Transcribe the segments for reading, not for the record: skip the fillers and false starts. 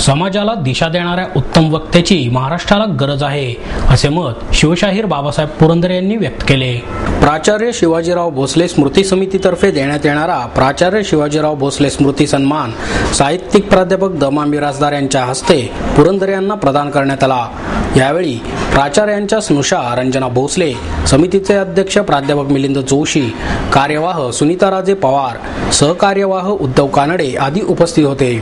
समाजाला दिशा देणाऱ्या उत्तम वक्त्याची महाराष्ट्राला गरज आहे, असे मत शिवशाहीर बाबासाहेब पुरंदरे यांनी व्यक्त केले. प्राचार्य शिवाजीराव भोसले स्मृती समितीतर्फे देण्यात येणारा प्राचार्य शिवाजीराव भोसले स्मृती सन्मान साहित्यिक प्राध्यापक द.मा. मिरासदार यांच्या हस्ते पुरंदरे यांना प्रदान करण्यात आला. यावेळी प्राचार्यांच्या स्नुषा रंजना भोसले, समितीचे अध्यक्ष प्राध्यापक मिलिंद जोशी, कार्यवाह सुनीताराजे पवार, सहकार्यवाह उद्धव कानडे आदी उपस्थित होते.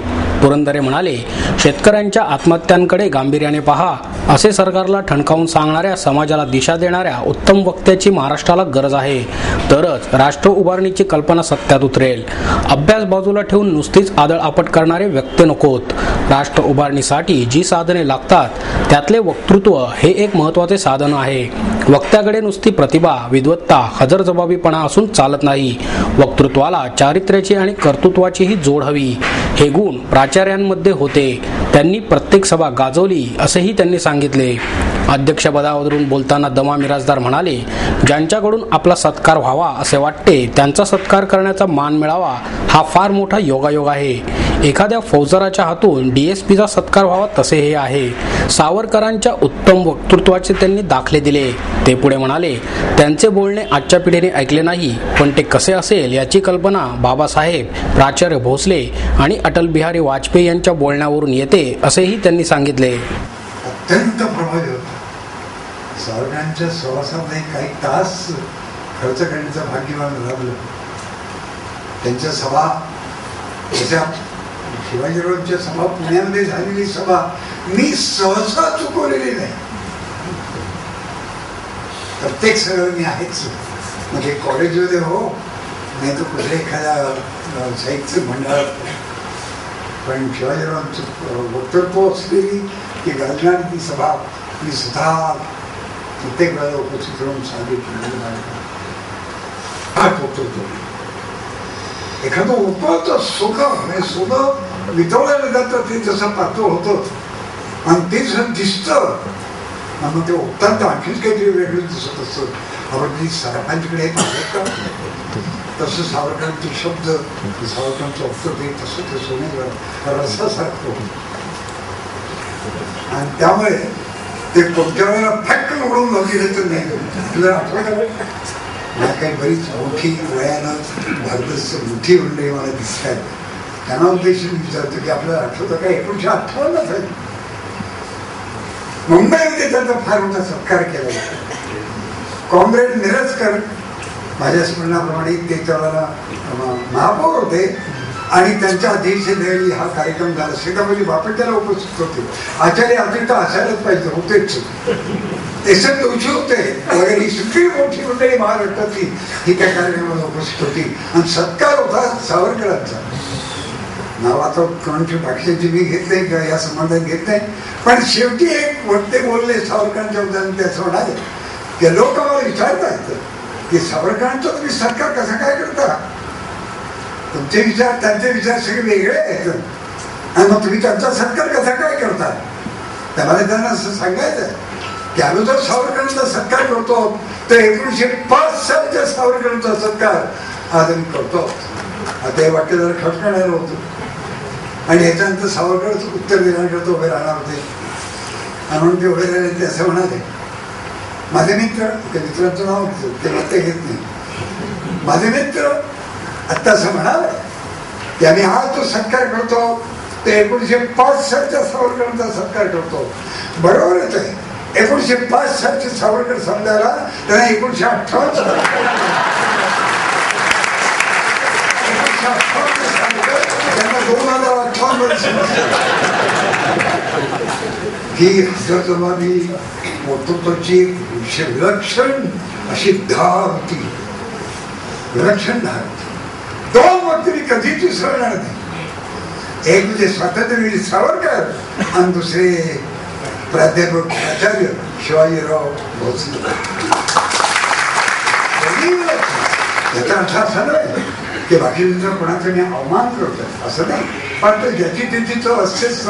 पुरंदरे म्हणाले, शेतकऱ्यांच्या आत्महत्यांकडे गांभीर्याने पहा, असे सरकारला ठणकावून सांगणाऱ्या, समाजाला दिशा देणाऱ्या उत्तम वक्त्याची महाराष्ट्राला गरज आहे. तरच राष्ट्र उभारणीची कल्पना सत्यात उतरेल. अभ्यास बाजूला ठेवून नुसतीच आदळआपट करणारे वक्ते नकोत. राष्ट्र उभारणीसाठी जी साधने लागतात त्यातले वक्तृत्व हे एक महत्त्वाचे साधन आहे. वक्त्याकडे नुसती प्रतिभा, विद्वत्ता, हजरजबाबीपणा असून चालत नाही. वक्तृत्वाला चारित्र्याची आणि कर्तृत्वाचीही जोड हवी. हे गुण प्राचार्यांमध्ये होते. त्यांनी प्रत्येक सभा गाजवली, असेही त्यांनी सांगितले. अध्यक्षपदावरून बोलताना द.मा. मिरासदार म्हणाले, ज्यांच्याकडून आपला सत्कार व्हावा असे वाटते त्यांचा सत्कार करण्याचा मान मिळावा हा फार मोठा योगायोग आहे. एखाद्या फौजदाराच्या हातून DSPचा सत्कार व्हावा तसे हे आहे. सावरकरांच्या उत्तम वक्तृत्वाचे त्यांनी दाखले दिले. ते पुढे म्हणाले, त्यांचे बोलणे आजच्या पिढीने ऐकले नाही, पण ते कसे असेल याची कल्पना बाबासाहेब, प्राचार्य भोसले आणि अटल बिहारी वाजपेयी यांच्या बोलण्यावरून येते, असेही त्यांनी सांगितले. अत्यंत प्रभावी होता. सावरकरांच्या सहवासामध्ये काही तास खर्च करण्याचं भाग्यवान लाभलं. त्यांच्या सभा, जशा शिवाजीरावांच्या सभा, पुण्यामध्ये झालेली सभा मी सहसा चुकवलेली नाही. प्रत्येक सगळं मी आहेच, म्हणजे कॉलेजमध्ये हो, नाही तर कुठल्या एखाद्या साहित्य मंडळात. पण शिवाजीरावांचं वक्तृत्व असलेली की गाजणारी ती सभा मी स्वतः प्रत्येक वेळेला उपस्थित राहून सांगितलं. हा वक्तृत्व एखादं उपळतं सुख सोनं वितवलं जातं, ते जसं पातळ होतं आणि ते जसं दिसतं, मग ते उठताना आणखीच काहीतरी वेगळं दिसत असतं. आपण ती सरपंचकडे का तसं सावरकरांचे शब्द, सावरकरांचं वक्तव्य तसं ते सोने रसासारखं होतं. आणि त्यामुळे ते कोणत्या वेळेला फटकन उडवून लावली तर नाही. तुला आठवतं काही बरीच मोठी वयानं भारत मोठी मंडळी मला दिसतात. त्यांना उद्देशून विचारतो की आपल्याला आठवतं का 1958 झाली मुंबईमध्ये त्याचा फार मोठा सत्कार केला होता. कॉम्रेड मिरजकर माझ्या स्मरणाप्रमाणे ते त्यावेळेला महापौर होते आणि त्यांच्या अध्यक्षतेवेळी हा कार्यक्रम झाला. सीतापती बापट त्याला उपस्थित होते. आचार्य अतिरिक्त असायलाच पाहिजे, होतेच. एसएन जोशी होते वगैरे ही सगळी मोठी मंडळी महाराष्ट्रातली ही त्या कार्यक्रमाला उपस्थित होती. आणि सत्कार होता सावरकरांचा. नाव आता कोणाची भाषेची मी घेत नाही का या संबंधात घेत नाही, पण शेवटी एक वक्ते बोलले सावरकरांच्या उदाहरण. ते असं म्हणाले की लोक मला विचारता येतं की सावरकरांचा तुम्ही सत्कार कसा काय करता, तुमचे विचार त्यांचे विचार सगळे वेगळे आहेत, आणि मग तुम्ही त्यांचा सत्कार कसा काय करता. त्यामध्ये त्यांना असं सांगायचं की आम्ही जर सावरकरांचा सत्कार करतो तर 1905 सालच्या सावरकरांचा सत्कार आज आम्ही करतो. आता हे वाक्य जरा खटकणारं होतं आणि याच्यानंतर सावरकरचं उत्तर देण्याकरता उभे राहणार होते. आणि म्हणून ते उभे राहिले. ते असं म्हणाले, माझे मित्र, त्या मित्रांचं नाव ते मत घेत नाही, माझे मित्र आत्ता असं म्हणाले की आम्ही हा जो सत्कार करतो ते 1905 सालच्या सावरकरांचा सत्कार करतो. बरोबरच आहे. 1905 सालचे सावरकर समजायला त्यांना 1958 त्यांना 2058 ही हजरजबाबी वक्तृत्वाची विलक्षण अशी धार होती. विलक्षण धार होती. दोन वक्ते मी कधीच विसरणार नाही. एक म्हणजे स्वातंत्र्यवीर सावरकर आणि दुसरे प्राध्यापक आचार्य शिवाजीराव भोसले. याचा अर्थ असा नाही की बाकी कोणाचा मी अवमान करतोय, असं नाही, पण ज्याची त्याची चव असतेच.